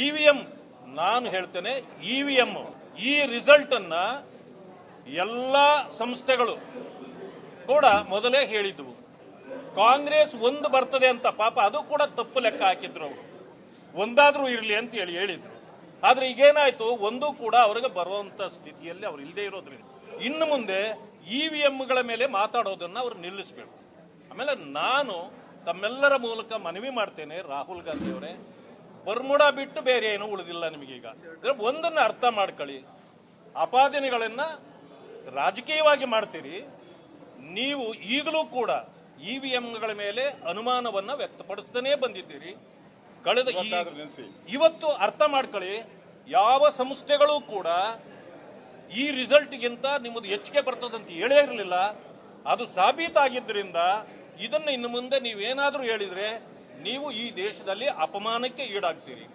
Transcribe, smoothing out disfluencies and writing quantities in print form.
EVM ನಾನು ಹೇಳ್ತೇನೆ, EVM ಈ ರಿಸಲ್ಟ್ ಅನ್ನ ಎಲ್ಲ ಸಂಸ್ಥೆಗಳು ಕೂಡ ಮೊದಲೇ ಹೇಳಿದ್ವು. ಕಾಂಗ್ರೆಸ್ ಒಂದು ಬರ್ತದೆ ಅಂತ, ಪಾಪ ಅದು ಕೂಡ ತಪ್ಪು ಲೆಕ್ಕ ಹಾಕಿದ್ರು. ಅವರು ಒಂದಾದ್ರೂ ಇರಲಿ ಅಂತ ಹೇಳಿದ್ರು. ಆದ್ರೆ ಈಗೇನಾಯ್ತು, ಒಂದು ಕೂಡ ಅವರಿಗೆ ಬರುವಂತ ಸ್ಥಿತಿಯಲ್ಲಿ ಅವ್ರು ಇಲ್ಲದೆ ಇರೋದ್ರಿಂದ ಇನ್ನು ಮುಂದೆ ಇವಿಎಂಗಳ ಮೇಲೆ ಮಾತಾಡೋದನ್ನ ಅವ್ರು ನಿಲ್ಲಿಸಬೇಕು. ಆಮೇಲೆ ನಾನು ತಮ್ಮೆಲ್ಲರ ಮೂಲಕ ಮನವಿ ಮಾಡ್ತೇನೆ, ರಾಹುಲ್ ಗಾಂಧಿ ಅವರೇ, ಬರ್ಮುಡಾ ಬಿಟ್ಟು ಬೇರೆ ಏನು ಉಳಿದಿಲ್ಲ ನಿಮಗೀಗ. ಒಂದನ್ನ ಅರ್ಥ ಮಾಡ್ಕೊಳ್ಳಿ, ಆಪಾದನೆಗಳನ್ನ ರಾಜಕೀಯವಾಗಿ ಮಾಡ್ತೀರಿ. ನೀವು ಈಗಲೂ ಕೂಡ ಇವಿಎಂಗಳ ಮೇಲೆ ಅನುಮಾನವನ್ನ ವ್ಯಕ್ತಪಡಿಸ್ತಾನೇ ಬಂದಿದ್ದೀರಿ. ಕಳೆದ ಇವತ್ತು ಅರ್ಥ ಮಾಡ್ಕೊಳ್ಳಿ, ಯಾವ ಸಂಸ್ಥೆಗಳು ಕೂಡ ಈ ರಿಸಲ್ಟ್ಗಿಂತ ನಿಮ್ಮದು ಹೆಚ್ಚಿಗೆ ಬರ್ತದಂತ ಹೇಳೇ ಇರಲಿಲ್ಲ. ಅದು ಸಾಬೀತಾಗಿದ್ದರಿಂದ ಇದನ್ನ ಇನ್ನು ಮುಂದೆ ನೀವೇನಾದ್ರೂ ಹೇಳಿದ್ರೆ ನೀವು ಈ ದೇಶದಲ್ಲಿ ಅಪಮಾನಕ್ಕೆ ಈಡಾಗ್ತೀರಿ.